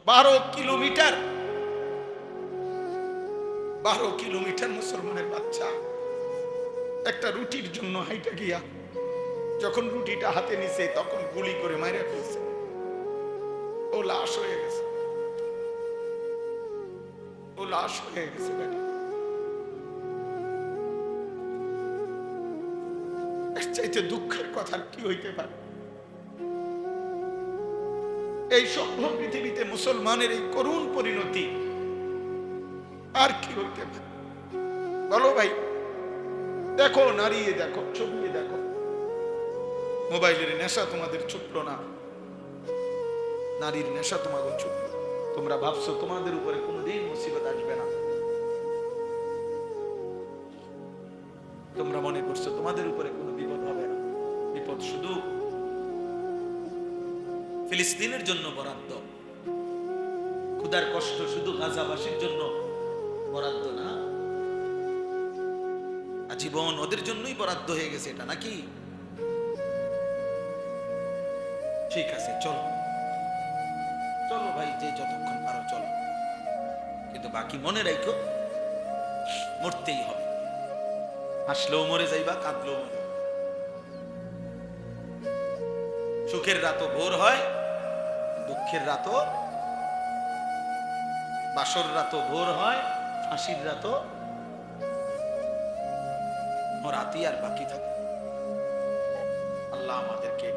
12 kilometre 12 kilometre মুসলমানের বাচ্চা একটা রুটির জন্য হাইটা গিয়া যখন রুটিটা হাতে নিছে তখন গুলি করে মাইরা ফেলছে। ও লাশ হয়ে গেছে, ও লাশ হয়ে গেছে। এর চাইতে দুঃখের কথা কি হইতে পারে? এই সভ্য পৃথিবীতে মুসলমানের এই করুণ পরিণতি আর কি হইতে পারে? বলো ভাই, দেখো, নাড়িয়ে দেখো, ছবিয়ে দেখো। মোবাইলের নেশা তোমাদের ছুটলো না, নারীর নেশা তোমাদের ছুটলো। তোমরা ভাবছো তোমাদের উপরে কোনোদিন মুসিবত আসবে না, তোমরা মনে করছো তোমাদের উপরে কোনো বিপদ হবে না। বিপদ শুধু ফিলিস্তিনের জন্য বরাদ্দ, ক্ষুধার কষ্ট শুধু গাজাবাসীর জন্য বরাদ্দ না, আজীবন ওদের জন্যই বরাদ্দ হয়ে গেছে এটা নাকি? ঠিক আছে, চলো চলো ভাই, যে যতক্ষণ পারো চলো, কিন্তু বাকি মনে রাখো মরতেই হবে। হাসলেও মরে যাইবা, কাঁদলেও মরে। সুখের রাতও ভোর হয়, দুঃখের রাতও, বাসর রাতও ভোর হয়, ফাঁসির রাতও রাতি আর বাকি থাকে। আল্লাহ আমাদেরকে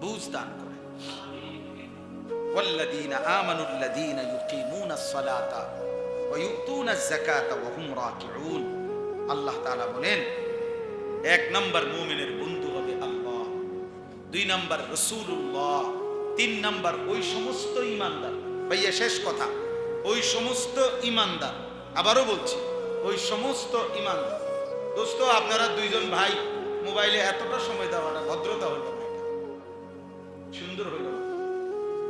বুঝ দান করে। ওয়াল্লাযীনা আমানুল্লাযীনা ইউকিমুনাস সালাতা ওয়া ইউতুনাজ যাকাতা ওয়া হুম রাকিউন। আল্লাহ তাআলা বলেন, 1 নাম্বার মুমিনের বন্ধু হবে আল্লাহ, 2 নাম্বার রাসূলুল্লাহ, 3 নাম্বার ওই সমস্ত ঈমানদার। ভাইয়া শেষ কথা, ওই সমস্ত ঈমানদার। আবারও বলছি, ওই সমস্ত ঈমানদার। দোস্ত, আপনারা 2 জন ভাই মোবাইলে এতটা সময় দেওয়াটা ভদ্রতা হইল না, সুন্দর হইল না।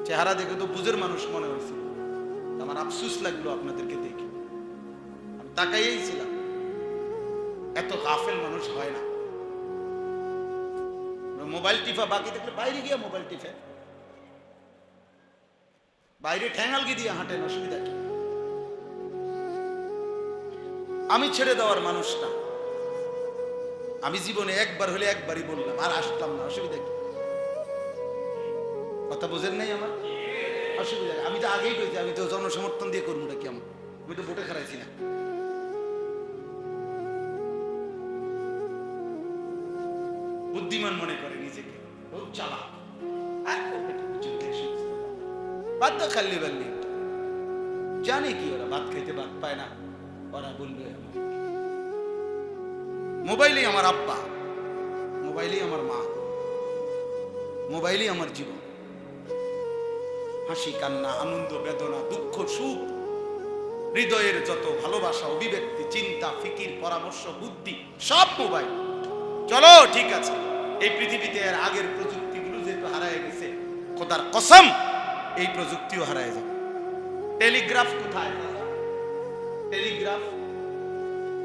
চেহারা দেখে তো বুঝের মানুষ মনে হয়েছিল। আমার আফসোস লাগলো আপনাদেরকে দেখে, আমি তাকাইয়াই ছিলাম। এত গাফেল মানুষ হয় না। মোবাইল টিফা বাকি থাকলে বাইরে গিয়া মোবাইল টিফে, বাইরে ঠ্যাঙ্গালগি দিয়ে হাঁটেন, অসুবিধা কি? আমি ছেড়ে দেওয়ার মানুষ না। আমি জীবনে একবার হলে একবারই বললাম, আর আসলাম না, অসুবিধা কি? কথা বোঝেন নাই আমার? অসুবিধা, আমি তো আগেই কইছি, আমি তো জনসমর্থন দিয়ে করবো নাকি? আমি তো ভোটে খারাইছি না। বুদ্ধিমান মনে করে নিজেকে, খুব চালাক। বাধ্য খাল্লি বাল্লি, জানে কি ওরা ভাত খাইতে ভাত পায় না, ওরা বলবে মোবাইলেই আমার আব্বা, মোবাইলেই আমার মা, মোবাইলেই আমার জীবন। হাসি কান্না, আনন্দ বেদনা, দুঃখ সুখ, হৃদয়ের যত ভালোবাসা, অভিব্যক্তি, চিন্তা, ফিকির, পরামর্শ, বুদ্ধি, সব মোবাইল। চলো ঠিক আছে, এই পৃথিবীতে এর আগের প্রযুক্তিগুলো যেহেতু হারায় গেছে, খোদার কসম এই প্রযুক্তিও হারায় যাবে। টেলিগ্রাফ কোথায়? টেলিগ্রাফ,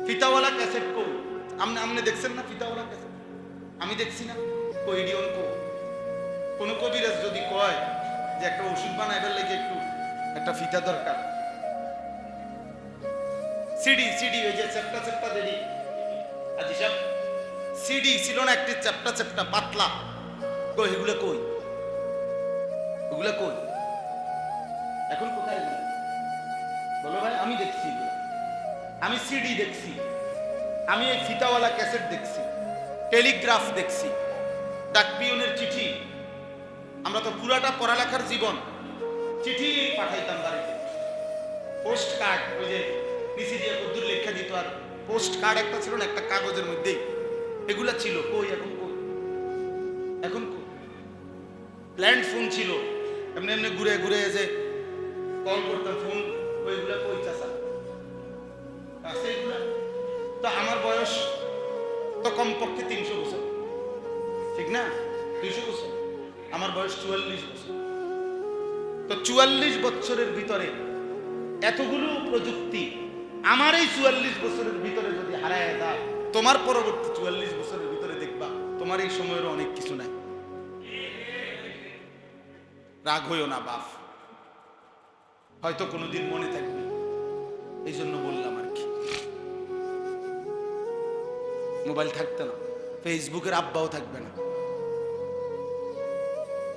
ফিতাওয়ালা ক্যাসেট কো? আপনি দেখছেন না ফিতাওয়ালা ক্যাসেট? আমি দেখছি না। কইডিয়ন কো? কোন কবিরাজ যদি কয় যে একটা ওষুধ বানাইবার লাগে একটু একটা ফিতা দরকার, সিডি সিডি ওই যে চ্যাপটা চ্যাপটা দেরি আজি সব সিডি ছিল না, একটি চ্যাপটা চ্যাপটা পাতলা, কই এগুলো কই? ওগুলো কই এখন? কোথায় এগুলো? বলো ভাই। আমি দেখছি, আমি সিডি দেখছি, আমি এই ফিতাওয়ালা ক্যাসেট দেখছি, টেলিগ্রাফ দেখছি, ডাকপিয়নের চিঠি। আমরা তো পুরাটা পড়ালেখার জীবন চিঠি পাঠাইতাম বাড়িতে, পোস্ট কার্ড, ওই যে নিচে দিয়ে কদ্দুর লেখা দিত, আর পোস্ট কার্ড একটা ছিল না, একটা কাগজের মধ্যেই এগুলা ছিল। কই এখন? কই এখন? ল্যান্ড ফোন ছিল, এমনি এমনি ঘুরে ঘুরে যে কল করতাম ফোন, ওইগুলা কই চাচা? আছে এগুলা? তো আমার বয়স তো কমপক্ষে 300 বছর, ঠিক না? 200 বছর, আমার বয়স 44 বছর। তো 44 বছরের ভিতরে এতগুলো প্রযুক্তি, আমার এই 44 বছরের ভিতরে যদি হারায় যায়, তোমার পরবর্তী 44 বছরের ভিতরে দেখবা তোমার এই সময়েরও অনেক কিছু নাই। রাগ হইও না বাপ, হয়তো কোনোদিন মনে থাকবে, এই জন্য বললাম আর কি। মোবাইল থাকতে না, ফেসবুকের আব্বাও থাকবে না,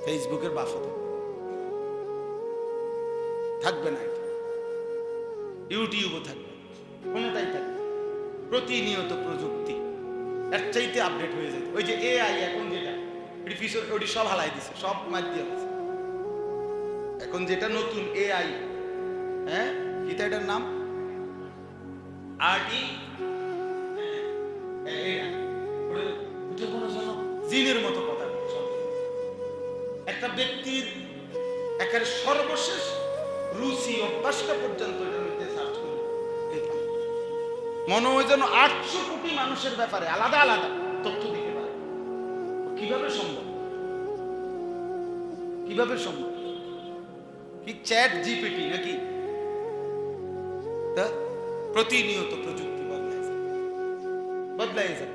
ফেসবুকের বাপও থাকবে না, ইউটিউবও থাকবে, কোনোটাই থাকবে। প্রতিনিয়ত প্রযুক্তি এর চাইতে আপডেট হয়ে যায়। ওই যে এআই এখন যেটা ওটি সব হালাই দিছে, সব মাধ্যমে আছে। এখন যেটা নতুন এআই, হ্যাঁ কিতা এটার নাম আরটি, জিনের মতো কথা। একটা ব্যক্তির একের সর্বশেষ রুচি অভ্যাসটা পর্যন্ত এটার মধ্যে সার্চ করে মনে হয় যেন 800 কোটি মানুষের ব্যাপারে আলাদা আলাদা তথ্য দিতে পারে। কিভাবে সম্ভব? কিভাবে সম্ভব? কি চ্যাট জিপিটি নাকি? প্রতিনিয়ত প্রযুক্তি বদলাই যায়।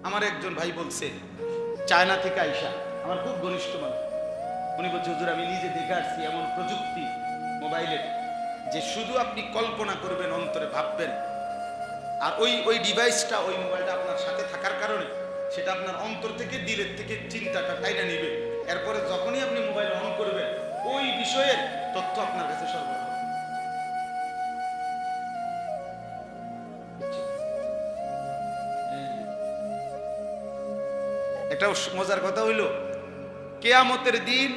আমার একজন ভাই বলছে চায়না থেকে আইসা, আমার খুব ঘনিষ্ঠ মানুষ, উনি বলছে হুজুর আমি নিজে দেখে আসছি এমন প্রযুক্তি মোবাইলের যে শুধু আপনি কল্পনা করবেন, অন্তরে ভাববেন, আর ওই ডিভাইসটা, ওই মোবাইলটা আপনার সাথে থাকার কারণে সেটা আপনার অন্তর থেকে, দিলের থেকে চিন্তাটা টাইনা নিবে। এরপরে যখনই আপনি মোবাইল অন করবেন ওই বিষয়ের তথ্য আপনার কাছে সরবরাহ। একটা মজার কথা হইল, কিয়ামতের দিন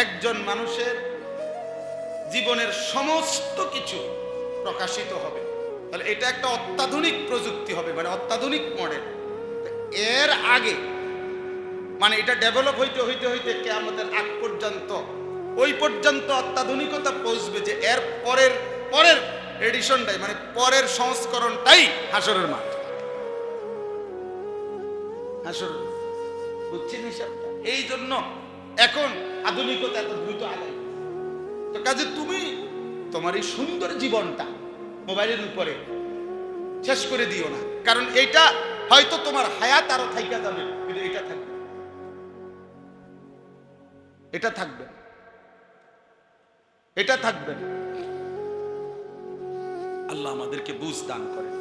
একজন মানুষের জীবনের সমস্ত কিছু প্রকাশিত হবে। তাহলে এটা একটা অত্যাধুনিক প্রযুক্তি হবে, মানে অত্যাধুনিক মডেল। এর আগে মানে এটা ডেভেলপ হইতে হইতে হইতে কিয়ামতের আগ পর্যন্ত, ওই পর্যন্ত অত্যাধুনিকতা পৌঁছবে যে এর পরের এডিশনটাই, মানে পরের সংস্করণটাই হাসরের মাঠ। হাসর, বুঝছেন হিসাবটা? এই জন্য এখন আধুনিকতা এত দ্রুত আগায়। তো কাজে তুমি তোমার এই সুন্দর জীবনটা মোবাইলের উপরে শেষ করে দিও না, কারণ এটা হয়তো তোমার হায়াত আরো থাইকা যাবে, কিন্তু এটা থাকবে, এটা থাকবে, এটা থাকবে। আল্লাহ আমাদেরকে বুঝ দান করেন।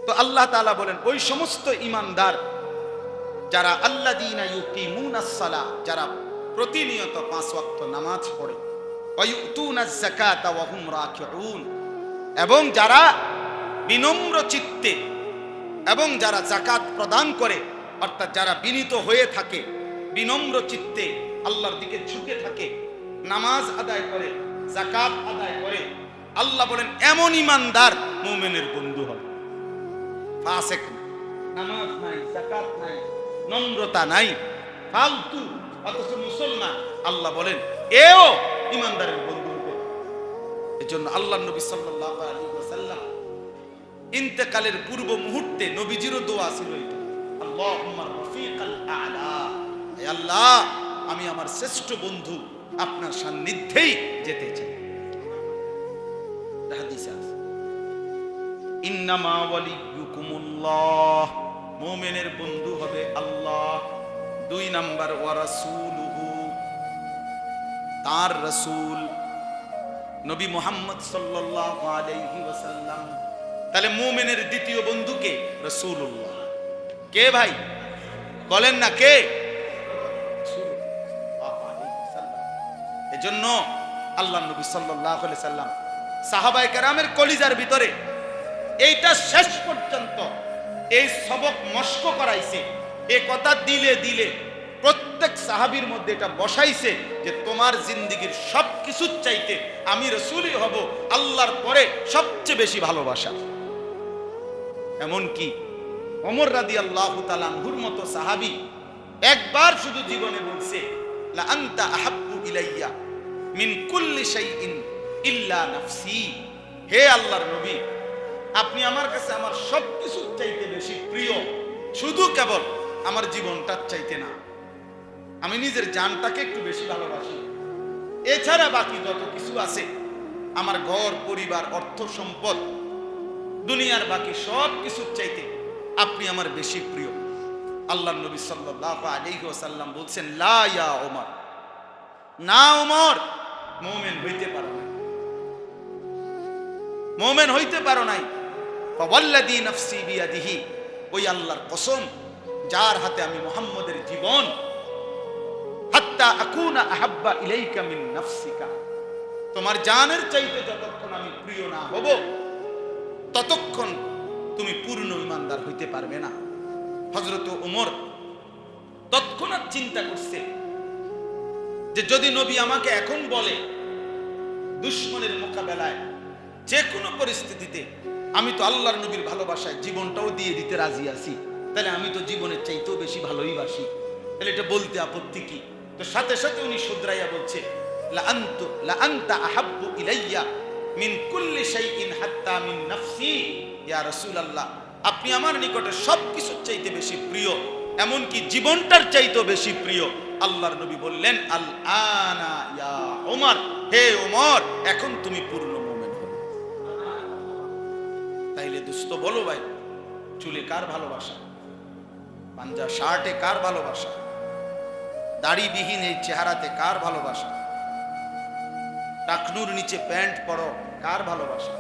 তো আল্লাহ তাআলা বলেন ওই সমস্ত ঈমানদার যারা আল্লাযীনা ইউকিমুনাস সালাহ, যারা প্রতিনিয়ত 5 ওয়াক্ত নামাজ পড়ে, ওয়া ইউতুনাজ যাকাতা ওয়া হুম রাকিউন, এবং যারা বিনম্র চিত্তে এবং যারা যাকাত প্রদান করে, অর্থাৎ যারা বিনীত হয়ে থাকে, বিনম্র চিত্তে আল্লাহর দিকে ঝুঁকে থাকে, নামাজ আদায় করে, যাকাত আদায় করে, আল্লাহ বলেন এমন ঈমানদার মুমিনের বন্ধু হবে। ফাসিক নামাজ নাই, যাকাত নাই, নম্রতা নাই, ফালতু, অথচ মুসলমান, আল্লাহ বলেন এও ঈমানদারের বন্ধু হবে। এজন্য আল্লাহর নবী সাল্লাল্লাহু আলাইহি ওয়াসাল্লাম ইন্তেকালের পূর্ব মুহূর্তে নবীজিরও দোয়া ছিল এটা, আল্লাহুম্মা রাফিকাল আ'লা, হে আল্লাহ আমি আমার শ্রেষ্ঠ বন্ধু আপনার সান্নিধ্যেই যেতে চাই। হাদিসে আছে ইন্নামা ওয়ালিয়ুকুমুল্লাহ, মুমিনের বন্ধু হবে আল্লাহ। 2 নাম্বার ওয়া রাসূলুহু, তার রাসূল নবী মুহাম্মদ সাল্লাল্লাহু আলাইহি ওয়াসাল্লাম। তাহলে মুমিনের দ্বিতীয় বন্ধু কে? রাসূলুল্লাহ। কে ভাই বলেন না কে? এজন্য আল্লাহ নবী সাল্লাল্লাহু আলাইহি সাল্লাম সাহাবায়ে কেরামের কলিজার ভিতরে এইটা শেষ পর্যন্ত এই সবক মস্ক করাইছে, এই কথা দিলে দিলে প্রত্যেক সাহাবীর মধ্যে এটা বসাইছে যে তোমার জিন্দেগীর সবকিছুর চাইতে আমি রাসূলই হব আল্লাহর পরে সবচেয়ে বেশি ভালোবাসা। এমনকি ওমর রাদিয়াল্লাহু তাআলা আনহুর মতো সাহাবী একবার শুধু জীবনে বলছে লা আনতা আহাব্বু ইলাইয়া মিন কুল্লি শাইইন ইল্লা নাফসি, হে আল্লাহর নবী আপনি আমার কাছে আমার সবকিছুর চাইতে বেশি প্রিয়, শুধু কেবল আমার জীবনটার চাইতে না, আমি নিজের জানটাকে একটু বেশি ভালোবাসি, এছাড়া বাকি যত কিছু আছে আমার ঘর পরিবার অর্থ সম্পদ দুনিয়ার বাকি সব কিছুর চাইতে আপনি আমার বেশি প্রিয়। আল্লাহর নবী সাল্লাল্লাহু আলাইহি ওয়াসাল্লাম বলছেন লা ইয়া ওমর, না ওমর, মুমিন হইতে পারো না, মুমিন হইতে পারো নাই। ফাওয়াল্লাযী নাফসি বিয়াদিহি, ওই আল্লাহর কসম যার হাতে আমি মুহাম্মদের জীবন, হাত্তা আকুনা আহাব্বা ইলাইকা মিন নাফসিকা, তোমার জানের চাইতে যতক্ষণ আমি প্রিয় না হব ততক্ষণ তুমি পূর্ণ ঈমানদার হইতে পারবে না। হযরত ওমর তৎক্ষণাৎ চিন্তা করছে যে যদি নবী আমাকে এখন বলে দুশমনের মোকাবেলায় যে কোনো পরিস্থিতিতে আমি তো আল্লাহর নবীর ভালোবাসায় জীবনটাও দিয়ে দিতে রাজি আছি, তাহলে আমি তো জীবনের চাইতেও বেশি ভালোই বাসি, তাহলে এটা বলতে আপত্তি কি? তো সাথে সাথে উনি শুধরাইয়া বলছে, লা আনতা আহাব্বু ইলাইয়া মিন কুল্লি শাইইন হাত্তা মিন নাফসি ইয়া রাসূলুল্লাহ, আপনি আমার নিকটে সবকিছুর চাইতে বেশি প্রিয়, এমনকি জীবনটার চাইতেও বেশি প্রিয়। আল্লাহর নবী বললেন, আল আনা ইয়া ওমর, হে ওমর, এখন তুমি পূর্ণ মুমিন হবে। তাইলে দোস্ত বলো ভাই, চুলে কার ভালোবাসা, পাঞ্জা শার্টে কার ভালোবাসা, দাড়িবিহীন এই চেহারাতে কার ভালোবাসা, টাকনুর নিচে প্যান্ট পরো কার ভালোবাসা,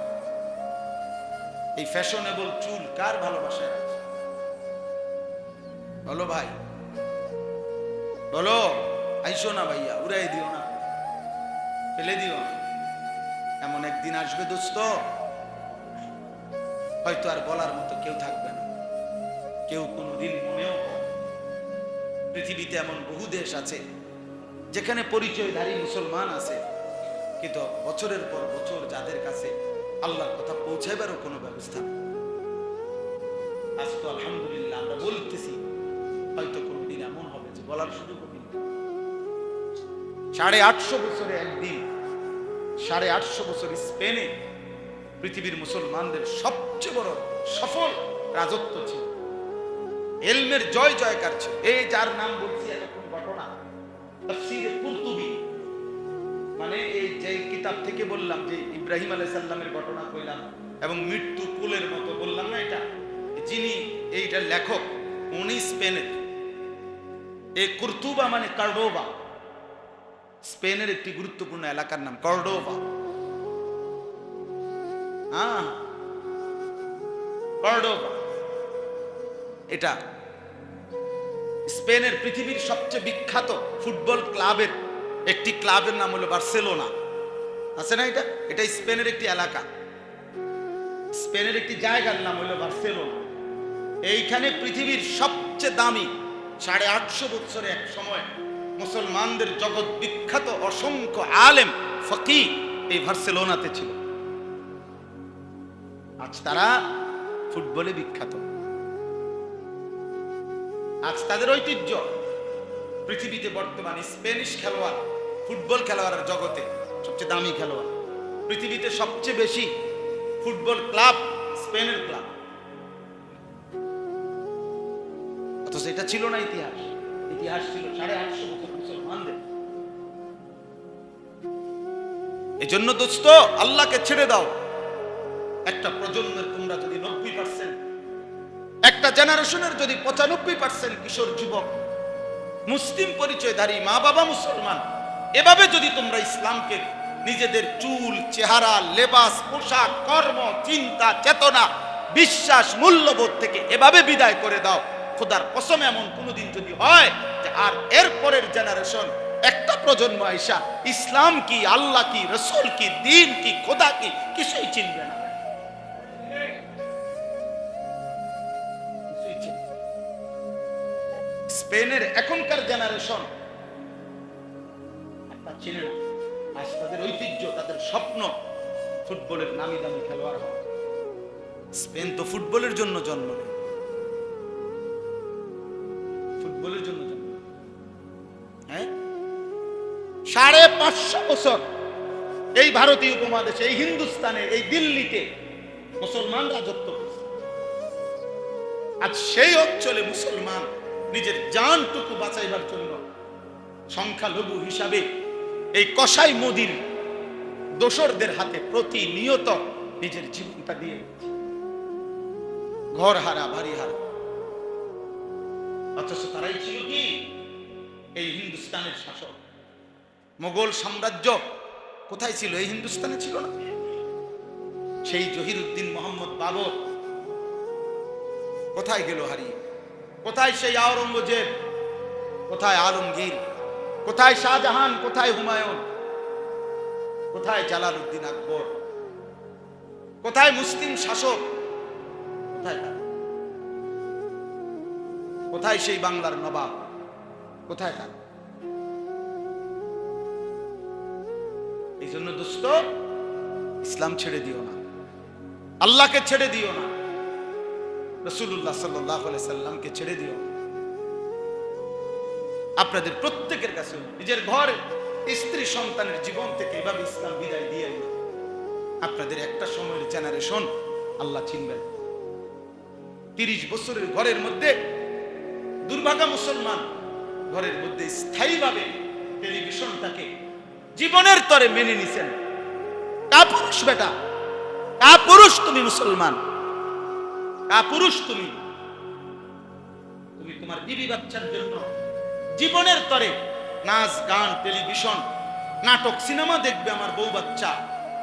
এই ফ্যাশনেবল চুল কার ভালোবাসা আছে? বলো ভাই, বলো। আইসো না ভাইয়া, উড়াই দিও না, ফেলে দিও না। এমন একদিন আসবে দোস্ত, হয়তো আর বলার মতো কেউ থাকবে না, কেউ কোনোদিন মনেও করবে। পৃথিবীতে এমন বহু দেশ আছে যেখানে পরিচয়ধারী মুসলমান আছে, কিন্তু বছরের পর বছর যাদের কাছে আল্লাহর কথা পৌঁছাইবারও কোনো ব্যবস্থা নেই। আজ তো আলহামদুলিল্লাহ আমরা বলতেছি, হয়তো কোনদিন এমন হবে যে বলার সুযোগ হবে। 850 বছরে একদিন, 850 বছর স্পেনে পৃথিবীর মুসলমানদের সবচেয়ে বড় সফল রাজত্ব ছিল, ইলমের জয় জয়কার ছিল। এই যার নাম বলছি এরকম ঘটনা তাফসীরে কুরতুবী, মানে এই যে কিতাব থেকে বললাম যে ইব্রাহিম আলাইহিস সালামের ঘটনা কইলাম এবং মৃত্যু কুলের মতো বললাম না, এটা যিনি এইটা লেখক উনি স্পেনের। এই কুরতুবা মানে কর্ডোবা, স্পেনের একটি গুরুত্বপূর্ণ এলাকার নাম কর্ডোবা। কর্ডোবা এটা স্পেনের পৃথিবীর সবচেয়ে বিখ্যাত ফুটবল ক্লাবের একটি ক্লাবের নাম হলো বার্সেলোনা, আছে না? এটা স্পেনের একটি এলাকা, স্পেনের একটি জায়গার নাম হলো বার্সেলোনা। এইখানে পৃথিবীর সবচেয়ে দামি 850 বছরে এক সময় মুসলমানদের জগৎ বিখ্যাত অসংখ্য আলেম ফকিহ এই বার্সেলোনাতে ছিল। আজ তারা ফুটবলে বিখ্যাত, আজ তাদের ঐতিহ্য। পৃথিবীতে বর্তমানে স্পেনিশ খেলোয়াড়, ফুটবল খেলোয়াড়ের জগতে সবচেয়ে দামি খেলোয়াড়। পৃথিবীতে সবচেয়ে বেশি ফুটবল ক্লাব স্পেনের ক্লাব, অথচ এটা ছিল না ইতিহাস। ইতিহাস ছিল 850 বছর মুসলমানদের। এই জন্য দোস্ত, আল্লাহকে ছেড়ে দাও। একটা প্রজন্মের তোমরা যদি 90%, একটা জেনারেশনের যদি 95% কিশোর যুবক মুসলিম পরিচয়ধারী, মা বাবা মুসলমান, এভাবে যদি তোমরা ইসলামকে নিজেদের চুল, চেহারা, লেবাস, পোশাক, কর্ম, চিন্তা, চেতনা, বিশ্বাস, মূল্যবোধ থেকে এভাবে বিদায় করে দাও, খোদার কসম এমন কোনোদিন যদি হয় যে আর এর পরের জেনারেশন, একটা প্রজন্ম আইসা ইসলাম কি, আল্লাহ কি, রসুল কি, দ্বীন কি, খোদা কি কিছুই চিনবে না। স্পেনের এখনকার জেনারেশন একটা চিনে না। আজ তাদের ঐতিহ্য, তাদের স্বপ্ন ফুটবলের নামি দামি খেলোয়াড় হওয়া। স্পেন তো ফুটবলের জন্য জন্ম নেয়, ফুটবলের জন্য জন্ম। হ্যাঁ, 550 বছর এই ভারতীয় উপমহাদেশে, এই হিন্দুস্তানে, এই দিল্লিতে মুসলমান রাজত্ব করছে। আজ সেই অঞ্চলে মুসলমান নিজের জানটুকু বাঁচাইবার জন্য সংখ্যালঘু হিসাবে এই কসাই মোদির দোসরদের হাতে প্রতিনিয়ত নিজের জীবনটা দিয়ে দিচ্ছে। ঘর হারা, বাড়ি হারা, অথচ তারাই ছিল কি এই হিন্দুস্তানের শাসক। মোগল সাম্রাজ্য কোথায় ছিল? এই হিন্দুস্তানে ছিল না? সেই জহিরুদ্দিন মোহাম্মদ বাবর কোথায় গেল হারিয়ে? কোথায় সেই আওরঙ্গজেব? কোথায় আলমগীর? কোথায় শাহজাহান? কোথায় হুমায়ুন? কোথায় জালালউদ্দিন আকবর? কোথায় মুসলিম শাসক? কোথায় তারা? কোথায় সেই বাংলার নবাব? কোথায় তারা? এই জন্য দোস্ত, ইসলাম ছেড়ে দিও না, আল্লাহকে ছেড়ে দিও না, রাসূলুল্লাহ সাল্লাল্লাহু আলাইহি সাল্লামকে ছেড়ে দিও না। আপনাদের প্রত্যেকের কাছে নিজের ঘর, স্ত্রী, সন্তানের জীবন থেকে এভাবে ইসলাম বিদায় দিয়ে আপনাদের একটা সময়ের জেনারেশন আল্লাহ চিনবেন। 30 বছরের ঘরের মধ্যে দুর্ভাগা মুসলমান ঘরের মধ্যে স্থায়ীভাবে টেলিভিশনটাকে জীবনের তরে মেনে নিছেন। কাপুরুষ বেটা, কাপুরুষ তুমি মুসলমান, কাপুরুষ তুমি। তুমি তোমার বিবি বাচ্চার জন্য জীবনের তরে নাচ গান, টেলিভিশন, নাটক, সিনেমা দেখবে আমার বউ বাচ্চা,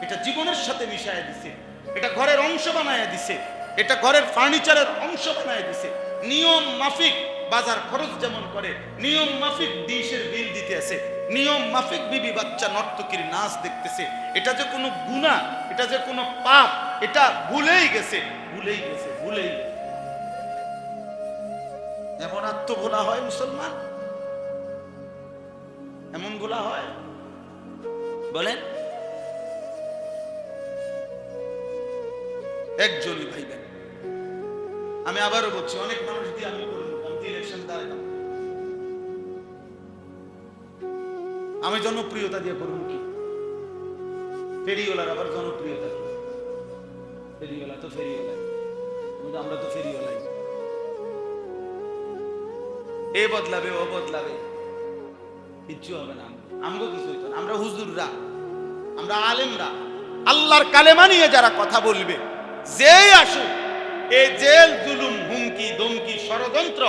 এটা জীবনের সাথে মিশাইয়া দিছে, এটা ঘরের অংশ বানাইয়া দিছে, এটা ঘরের ফার্নিচারের অংশ বানাইয়া দিছে। নিয়ম মাফিক বাজার খরচ যেমন করে, নিয়ম মাফিক ডিশের বিল দিতে আছে, নিয়ম মাফিক বিবি বাচ্চা নর্তকীর নাচ দেখতেছে। এটা যে কোনো গুনাহ, এটা যে কোনো পাপ, এটা ভুলেই গেছে, ভুলেই গেছে, ভুলেই গেছে। এমন আত্মভোলা হয় মুসলমান? এমন ভোলা হয়? বলেন একজনই ভাইবেন। আমি আবারও বলছি, অনেক মানুষ দিয়ে আমি করবো, আমি ইলেকশন দাঁড়ালাম, আমি জনপ্রিয়তা দিয়ে করবো কি? ফেরিওয়ালার আবার জনপ্রিয়তা কি? ফেরিওয়ালা তো ফেরিওয়ালা, আমরা তো ফেরিওয়ালাই। এ বদলাবে, ও বদলাবে, কিচ্ছু হবে না, আমগো কিছু হইতো না। আমরা হুজুররা, আমরা আলেমরা, আল্লাহর কালেমা নিয়ে যারা কথা বলবে, যেই আসুক, এই জেল, জুলুম, হুমকি, দমকি, ষড়যন্ত্র,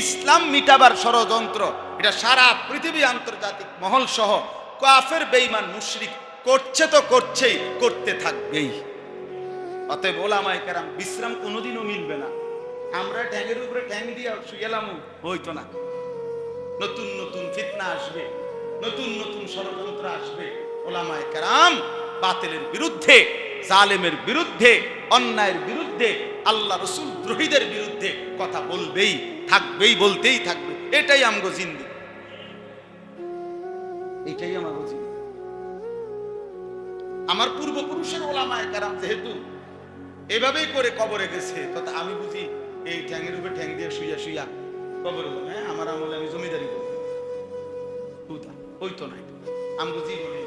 ইসলাম মিটাবার ষড়যন্ত্র, এটা সারা পৃথিবী, আন্তর্জাতিক মহল সহ কাফের, বেঈমান, মুশরিক করছে তো করছেই, করতে থাকবেই। অতএব ওলামায়ে কেরাম বিশ্রাম কোনোদিনও মিলবে না। আমরা ঠ্যাঙের উপরে ঠ্যাং দিয়ে শুয়েলাম, হইতো না। নতুন নতুন ফিতনা আসবে, নতুন নতুন ষড়যন্ত্র আসবে। ওলামায়ে কেরাম বাতিলের বিরুদ্ধে, জালেমের বিরুদ্ধে, অন্যায়ের বিরুদ্ধে, আল্লাহ রাসূল দ্রোহীদের বিরুদ্ধে কথা বলবেই থাকবেই, বলতেই থাকবে। এটাই আমগো জিন্দেগি, এটাই আমগো জিন্দেগি। আমার পূর্বপুরুষের ওলামায়ে কেরাম যেহেতু এভাবেই করে কবরে গেছে, তথা আমি বুঝি এই ঠ্যাঙের উপরে ঠ্যাং দিয়ে শুইয়া শুইয়া কবরে গেল। হ্যাঁ, আমার আমলে আমি জমিদারি করব, হইতো না। আমগো জীবনে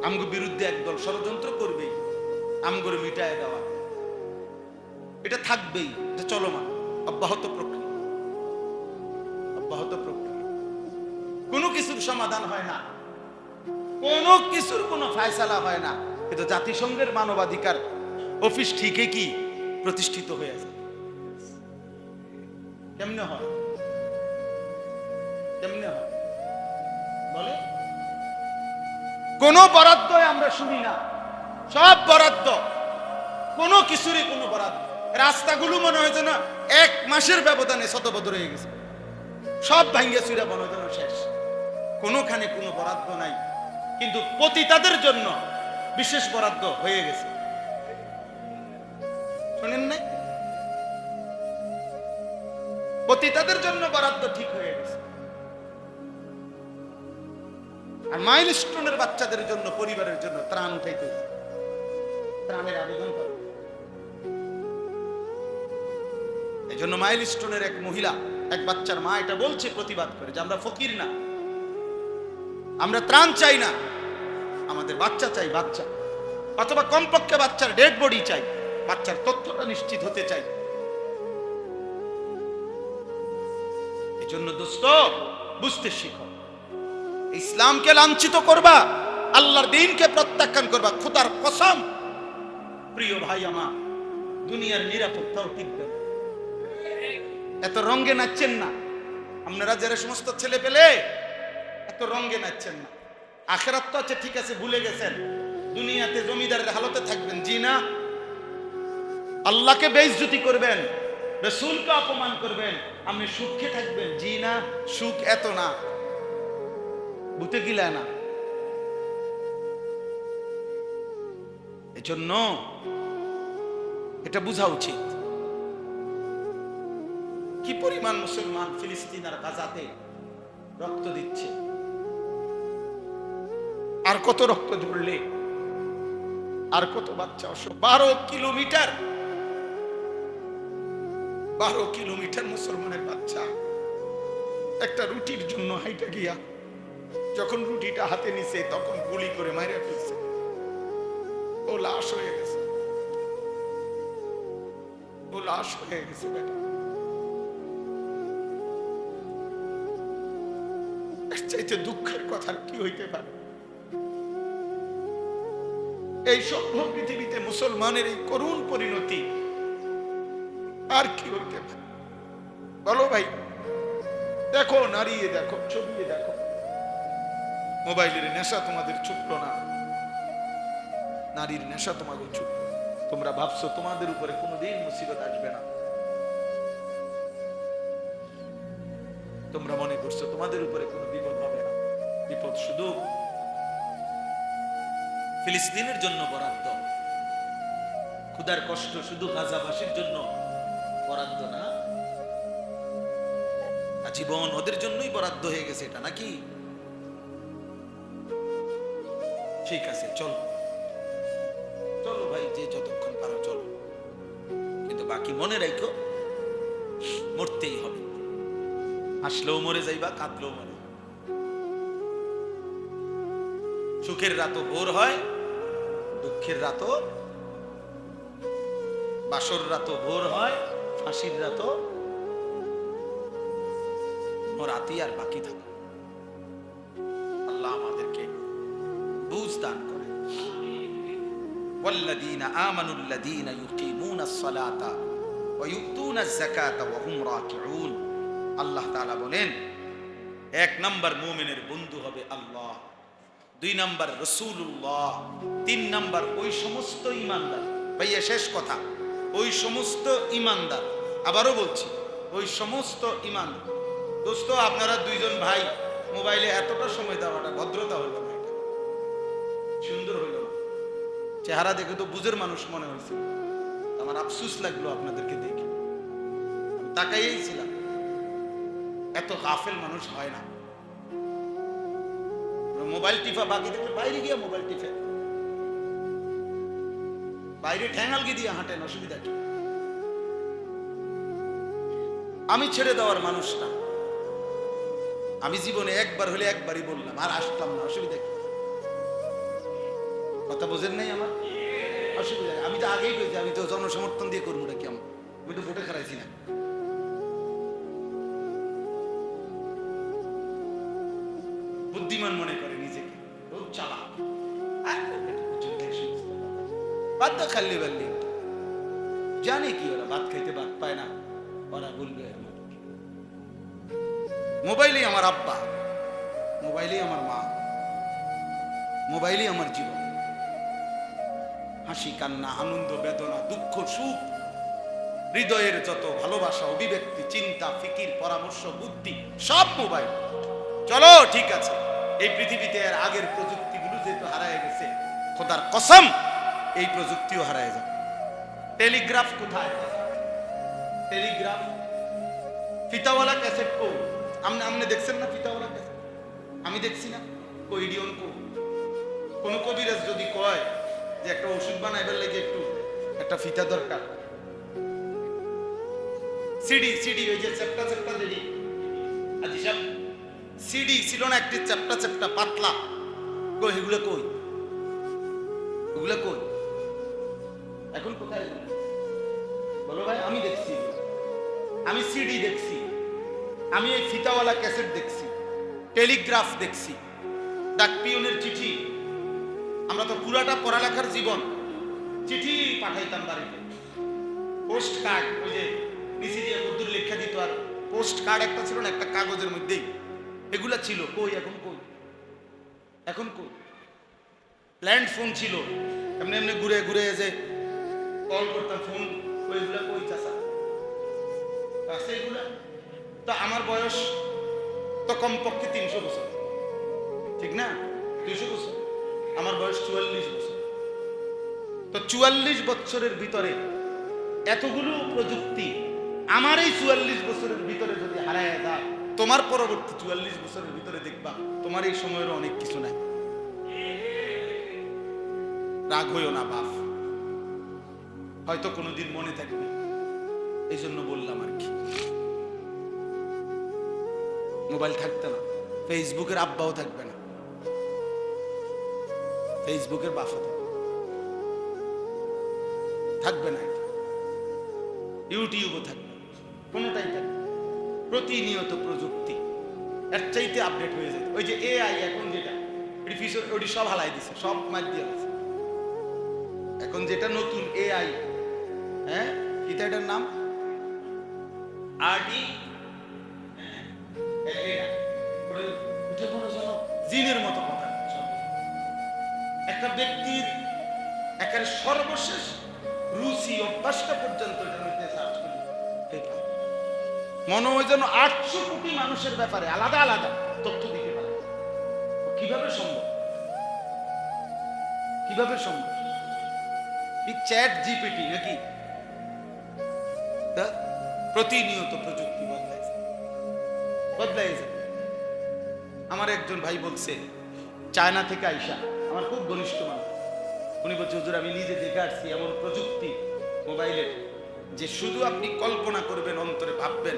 আমগো বিরুদ্ধে একদল ষড়যন্ত্র করবেই, আমগরে মিটায় দেওয়া, এটা থাকবেই। এটা চলমান, অব্যাহত প্রক্রিয়া, অব্যাহত প্রক্রিয়া। কোনো কিছুর সমাধান হয় না, কোনো কিছুর কোনো ফায়সালা হয় না, কিন্তু জাতিসংঘের মানবাধিকার অফিস ঠিকই কি প্রতিষ্ঠিত হয়ে যায়। কেমনে হয়? কেমনে হয় বলে? কোন বরাদ্দ আমরা শুনি না, সব বরাদ্দ, কোনো কিছুরই কোনো বরাদ্দ। রাস্তাগুলো মনে হয় যেন 1 মাসের ব্যবধানে শতবদ্ধ হয়ে গেছে, সব ভাঙ্গিয়া চুরা মনে হয় যেন শেষ, কোনোখানে কোনো বরাদ্দ নাই। কিন্তু পতিতাদের জন্য বিশেষ বরাদ্দ হয়ে গেছে, শুনেন নাই? পতিতাদের জন্য বরাদ্দ ঠিক হয়ে গেছে। আর মাইলস্টোনের বাচ্চাদের জন্য, পরিবারের জন্য ত্রাণ উঠাইতে, ত্রাণের আবেদন করে। এই জন্য মাইলস্টোনের এক মহিলা, এক বাচ্চার মা এটা বলছে প্রতিবাদ করে যে আমরা ফকির না, আমরা ত্রাণ চাই না, আমাদের বাচ্চা চাই, বাচ্চা, অথবা কমপক্ষে বাচ্চার ডেড বডি চাই, বাচ্চার তথ্যটা নিশ্চিত হতে চাই। এই জন্য দোস্ত, বুঝতে শিখো, ইসলামকে লাঞ্ছিত করবা, আল্লাহর দ্বীনকে প্রত্যাখ্যান করবা, খোদার কসম প্রিয় ভাই আমার, দুনিয়ার নিরাপত্তাও টিকবে না। এত রঙে নাচছেন না আপনারা, যারা সমস্ত ছেলে পেলে এত রঙে নাচছেন না। আখেরাত তো আছে, ঠিক আছে, ভুলে গেছেন। দুনিয়াতে জমিদারের হালতে থাকবেন, জি না। আল্লাহকে বেইজ্জতি করবেন, রাসূলকে অপমান করবেন, আপনি সুখে থাকবেন, জি না। সুখ এত না, বুঝতে গিলা না। এজন্য এটা বোঝা উচিত কি পরিমাণ মুসলমান ফিলিস্তিন আর গাজাতে রক্ত দিচ্ছে। আর কত রক্ত ঝরলে, আর কত বাচ্চা। 12 কিলোমিটার, 12 কিলোমিটার মুসলমানের বাচ্চা একটা রুটির জন্য হাইটা গিয়া যখন রুটিটা হাতে নিছে তখন গুলি করে মাইরা ফেলছে। ও লাশ হয়ে গেছে, ও লাশ হয়ে গেছে। বেটা, এর চাইতে দুঃখের কথা কি হইতে পারে? এই সম্ভব পৃথিবীতে মুসলমানের এই করুণ পরিণতি আর কি হইতে পারে? বলো ভাই, দেখো, নাড়িয়ে দেখো, ছবিয়ে দেখো। মোবাইলের নেশা তোমাদের ছুটলো না, নারীর নেশা তোমাকে ছুটলো। তোমরা ভাবছো তোমাদের উপরে কোনোদিন মুসিবত আসবে না, তোমরা মনে করছো তোমাদের উপরে কোনো বিপদ হবে না। বিপদ শুধু ফিলিস্তিনের জন্য বরাদ্দ, ক্ষুধার কষ্ট শুধু গাজাবাসীর জন্য বরাদ্দ না, জীবন ওদের জন্যই বরাদ্দ হয়ে গেছে এটা নাকি? ঠিক আছে, চলো চলো ভাই, যে যতক্ষণ পারো চলো, কিন্তু বাকি মনে রাখো মরতেই হবে। হাসলেও মরে যাইবা, কাঁদলেও মরে। সুখের রাতও ভোর হয়, দুঃখের রাতও, বাসর রাতও ভোর হয়, ফাঁসির রাতও রাতি আর বাকি থাকে। আল্লাহ আমাদেরকে বুঝ দান করে। ওয়াল্লাযীনা আমানুল্লাযীনা ইউকিমুনাস সালাতা ওয়া ইউতুনাজ যাকাতা ওয়া হুম রাকিউন। আল্লাহ তাআলা বলেন, 1 নাম্বার মুমিনের বন্ধু হবে আল্লাহ, 2 নাম্বার রাসূলুল্লাহ, 3 নাম্বার ওই সমস্ত ঈমানদার। ভাইয়া শেষ কথা, ওই সমস্ত ঈমানদার। আবারও বলছি, ওই সমস্ত ঈমানদার। দোস্ত, আপনারা 2 জন ভাই মোবাইলে এতটা সময় দেওয়াটা ভদ্রতা হইল না, এটা সুন্দর হইল না। চেহারা দেখে তো বুঝের মানুষ মনে হয়েছে। আমার আফসোস লাগলো আপনাদেরকে দেখে, আমি তাকাইয়েই ছিলাম। এত গাফেল মানুষ হয় না। মোবাইল টিপা বাকি দেখলে বাইরে গিয়ে মোবাইল টিপে, বাইরে ঠ্যাঙ্গালকে দিয়ে হাঁটেন, অসুবিধা কি? আমি ছেড়ে দেওয়ার মানুষ না, আমি জীবনে একবার হলে একবারই বললাম, আর আসলাম না, অসুবিধা কি? কথা বোঝেন নাই আমার? অসুবিধা, আমি তো আগেই বলছি, আমি তো জনসমর্থন দিয়ে করবো নাকি? আমি তো ভোটে খারাইছি না। বুদ্ধিমান মনে করে নিজেকে, খুব চালাক, বাধ্য খাল্লি বাল্লি, জানে কি ওরা ভাত খাইতে ভাত পায় না, ওরা বলবে মোবাইলই আমার আব্বা, মোবাইলই আমার মা, মোবাইলই আমার জীবন। হাসি কান্না, আনন্দ বেদনা, দুঃখ সুখ, হৃদয়ের যত ভালোবাসা, অভিব্যক্তি, চিন্তা, ফিকির, পরামর্শ, বুদ্ধি, সব মোবাইল। চলো ঠিক আছে, এই পৃথিবীতে এর আগের প্রযুক্তিগুলো যেহেতু হারায় গেছে, খোদার কসম এই প্রযুক্তিও হারায় যাবে। টেলিগ্রাফ কোথায়? টেলিগ্রাফ, ফিতাওয়ালা ক্যাসেট কো? আপনি দেখছেন না ফিতাওয়ালা ক্যাসেট? আমি দেখছি না। কইডিয়ন কো? কোন কবিরাজ যদি কয় যে একটা ওষুধ বানাইবার লাগে একটু একটা ফিতা দরকার, সিডি, সিডি ওই যে চ্যাপ্টা চ্যাপ্টা দেরি, আজি সব সিডি ছিল না, একটি চ্যাপ্টা চ্যাপ্টা পাতলা, কই এগুলো কই? ওগুলো কই এখন? কোথায় বলো ভাই? আমি দেখছি, আমি সিডি দেখছি, আমি এই ফিতাওয়ালা ক্যাসেট দেখছি, টেলিগ্রাফ দেখছি, ডাক পিয়নের চিঠি। আমরা তো পুরাটা পড়ালেখার জীবন চিঠি পাঠাইতাম বাড়িতে, পোস্ট কার্ড, ওই যে নিচে দিয়ে বদুর লেখা দিত, আর পোস্ট কার্ড একটা ছিল না, একটা কাগজের মধ্যেই, এগুলা ছিল। কই এখন? কই এখন কই? ল্যান্ড ফোন ছিল, এমনি এমনি ঘুরে ঘুরে যে কল করতাম, ফোন ওইগুলা কই চাচা আছে এগুলা? তো আমার বয়স তো কমপক্ষে 300 বছর, ঠিক না? 200 বছর, আমার বয়স 44 বছর। তো 44 বছরের ভিতরে এতগুলো প্রযুক্তি আমার এই 44 বছরের ভিতরে যদি হারায় যায়, তোমার পরবর্তী 44 বছরের ভিতরে দেখবা তোমার এই সময়ের অনেক কিছু নাই। রাগ হইও না বাপ, হয়তো কোনোদিন মনে থাকবে, এই জন্য বললাম আর কি। মোবাইল থাকতে না, ফেসবুকের আব্বাও থাকবে না, ফেসবুকের বাফা থাকবে না, ইউটিউবও থাকবে, কোনোটাই থাকবে। প্রতিনিয়ত প্রযুক্তি এর চাইতে আপডেট হয়ে যায়। ওই যে এআই এখন যেটা ওটি সব হালাই দিছে, সব মার দিয়ে আছে। এখন যেটা নতুন এআই, হ্যাঁ কিতা এটার নাম আরডি, জিনের মতো কথা। একটা ব্যক্তির একেবারে সর্বশেষ রুচি অভ্যাসটা পর্যন্ত মনে হয় যেন 800 কোটি মানুষের ব্যাপারে আলাদা আলাদা তথ্য দিতে পারে। কিভাবে সম্ভব? কিভাবে সম্ভব? চ্যাট জিপিটি নাকি? প্রতিনিয়ত প্রযুক্তি বদলাইছে। আমার একজন ভাই বলছে, চায়না থেকে আইসা, আমার খুব ঘনিষ্ঠ মানুষ, উনি বলছে হুজুর আমি নিজে দেখে আসছি এমন প্রযুক্তি মোবাইলের, যে শুধু আপনি কল্পনা করবেন, অন্তরে ভাববেন,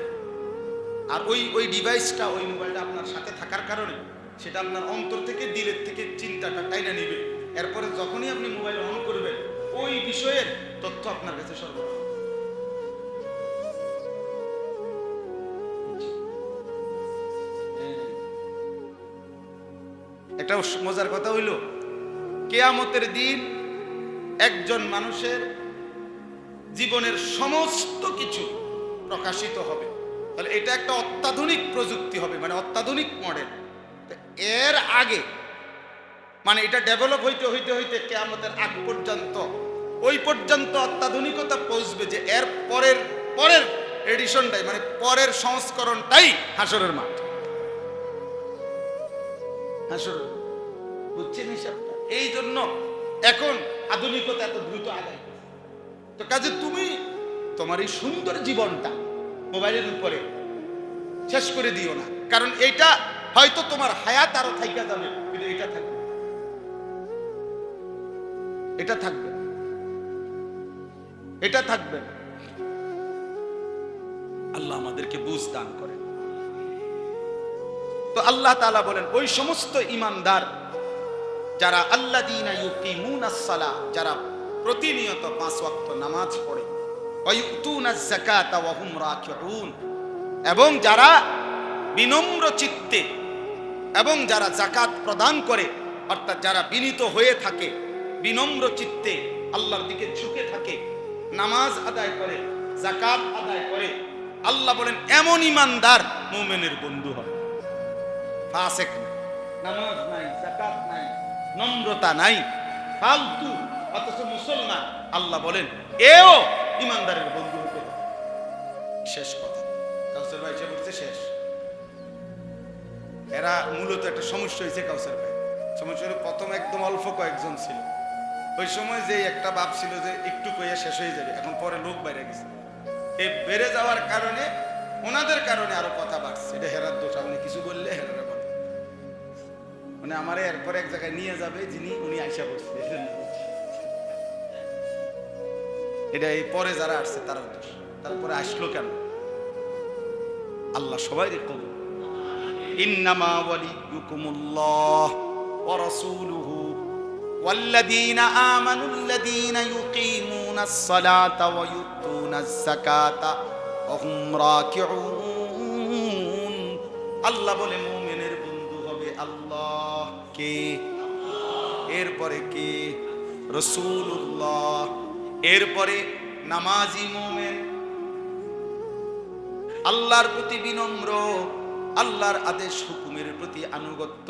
আর ওই ডিভাইসটা, ওই মোবাইলটা আপনার সাথে থাকার কারণে সেটা আপনার অন্তর থেকে, দিলের থেকে চিন্তাটা টাইনা নিবে। এরপরে যখনই আপনি মোবাইল অন করবেন, ওই বিষয়ের তথ্য আপনার কাছে সর্বদা। একটা মজার কথা হইল, কিয়ামতের দিন একজন মানুষের জীবনের সমস্ত কিছু প্রকাশিত হবে। তাহলে এটা একটা অত্যাধুনিক প্রযুক্তি হবে, মানে অত্যাধুনিক মডেল। এর আগে মানে এটা ডেভেলপ হইতে হইতে হইতে কিয়ামতের আগ পর্যন্ত, ওই পর্যন্ত অত্যাধুনিকতা পৌঁছবে যে এর পরের এডিশনটাই, মানে পরের সংস্করণটাই হাসরের মাঠ। হাসর, বুঝছেন হিসাবটা? এই জন্য এখন আধুনিকতা এত দ্রুত আগায়। তো কাজে তুমি তোমার এই সুন্দর জীবনটা মোবাইলের উপরে শেষ করে দিও না, কারণ এটা হয়তো তোমার হায়াত আরো থাইকা যাবে, কিন্তু এটা থাকবে, এটা থাকবে, এটা থাকবে। আল্লাহ আমাদেরকে বুঝ দান করেন। তো আল্লাহ তাআলা বলেন, ওই সমস্ত ঈমানদার যারা আল্লাযীনা ইউকিমুনাস সালাহ, যারা প্রতিনিয়ত 5 ওয়াক্ত নামাজ পড়ে, ওয়া ইউতুনাজ যাকাতা ওয়া হুম রাকিউন, এবং যারা বিনম্র চিত্তে এবং যারা যাকাত প্রদান করে, অর্থাৎ যারা বিনীত হয়ে থাকে, বিনম্র চিত্তে আল্লাহর দিকে ঝুঁকে থাকে, নামাজ আদায় করে, যাকাত আদায় করে, আল্লাহ বলেন এমন ঈমানদার মুমিনের বন্ধু হয়। ফাসিক নামাজ নাই, যাকাত নাই, নম্রতা নাই, ফালতু, অথচ মুসলমান, আল্লাহ বলেন এও ঈমানদারের বন্ধু হতে পারে। শেষ কথা, কাউসার ভাই সাহেব বলছে শেষ। এরা মূলত একটা সমস্যা হয়েছে কাউসার ভাই। সমস্যা হলো প্রথম একদম অল্প কয়েকজন ছিল, ওই সময় যে একটা ভাব ছিল যে একটু কইয়া শেষ হয়ে যাবে, এখন পরে লোক বাইরে গেছে। এই বেড়ে যাওয়ার কারণে, ওনাদের কারণে আরো কথা বাড়ছে। এটা হেরার দোষ, আপনি কিছু বললে হেরার কথা, মানে আমার এরপরে এক জায়গায় নিয়ে যাবে যিনি, উনি আইসা বসছে। এটা এই পরে যারা আসছে তারা দোষ। তারপরে আসলো কেন? আল্লাহ সবাই কবুল। ইন্নামা ওয়ালিয়ুকুমুল্লাহ ওয়া রাসূলুহু ওয়াল্লাযীনা আমানুল্লাযীনা ইউকিমুনাস সালাতা ওয়া ইউতুনাজ যাকাতা ওয়া হুম রাকিউন। আল্লাহ বলে মুমিনের বন্ধু হবে আল্লাহ। কে? এরপরে কে? রাসূলুল্লাহ। এরপরে নামাজি মুমিন, আল্লাহর প্রতি বিনম্র, আল্লাহর আদেশ হুকুমের প্রতি আনুগত্য,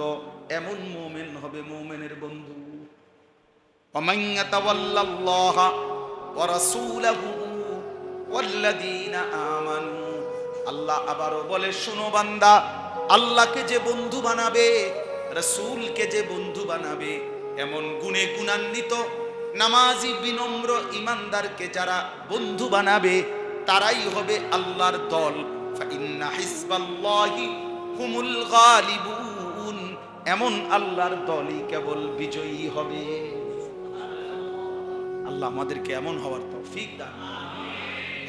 এমন মুমিন হবে মুমিনের বন্ধু। ومن يتول الله ورسوله والذين آمنوا, আল্লাহ আবারও বলে শোনো বান্দা, আল্লাহকে যে বন্ধু বানাবে, রাসূলকে যে বন্ধু বানাবে, এমন গুণে গুণান্বিত নামাজি বিনম্র ইমানদারকে যারা বন্ধু বানাবে, তারাই হবে আল্লাহর দল। ফাইন্না হিজবাল্লাহি হুমুল গালিবুন, এমন আল্লাহর দলই কেবল বিজয়ী হবে। আল্লাহ আমাদেরকে এমন হওয়ার তৌফিক দান।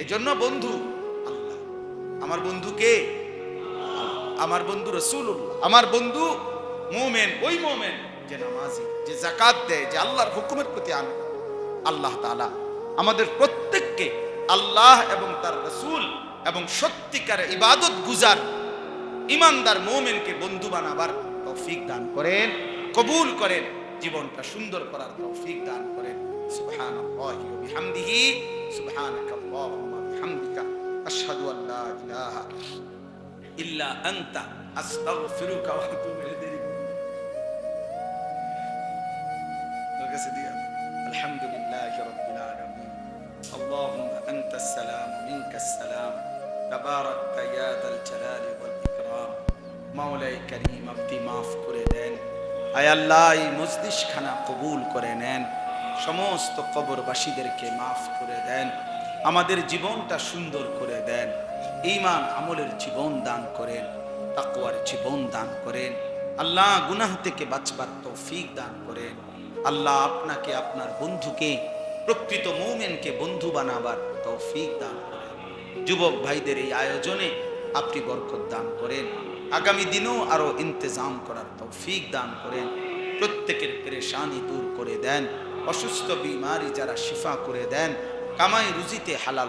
এজন্য বন্ধু আল্লাহ, আমার বন্ধু কে? আমার বন্ধু রাসূলুল্লাহ, আমার বন্ধু মুমিন, ওই মুমিন যে নামাজি, যে যাকাত দেয়, যে আল্লাহর হুকুমের প্রতি আনে। আল্লাহ তাআলা আমাদের প্রত্যেককে আল্লাহ এবং তার রাসূল এবং সত্যিকার ইবাদত গুজার ইমানদার মুমিনকে বন্ধু বানাবার তৌফিক দান করেন, কবুল করেন, জীবনটা সুন্দর করার তৌফিক দান করেন। সুবহানাল্লাহি ওয়া বিহামদিহি, সুবহানাকাল্লাহুম্মা বিহামদিকা, আশহাদু আল লা ইলাহা ইল্লা আনতা, আস্তাগফিরুকা ওয়া আতুবু ইলাইক। আলহামদুলিল্লাহি রাব্বিল আলামিন, আল্লাহুম্মা আনতাস সালাম ওয়া মিনকাস সালাম, তাবারাকতা ইয়া যাল জালালি ওয়াল ইকরাম। মাওলায়ে কারীম, আপনি মাফ করে দেন। আয় আল্লাহ, এই মজলিসখানা কবুল করে নেন। সমস্ত কবরবাসীদেরকে মাফ করে দেন। আমাদের জীবনটা সুন্দর করে দেন। ঈমান আমলের জীবন দান করেন, তাকওয়ার জীবন দান করেন। আল্লাহ, গুনাহ থেকে বাঁচবার তৌফিক দান করেন। আল্লাহ, আপনাকে, আপনার বন্ধুকে, প্রকৃত মুমিনকে বন্ধু বানাবার তৌফিক দান করেন। যুবক ভাইদের এই আয়োজনে আপনি বরকত দান করেন। আগামী দিনেও আরো ইন্তজাম করার তৌফিক দান করেন। প্রত্যেকের পেরেশানি দূর করে দেন। অসুস্থ বিমারি যারা শিফা করে দেন। কামাই রুজিতে হালাল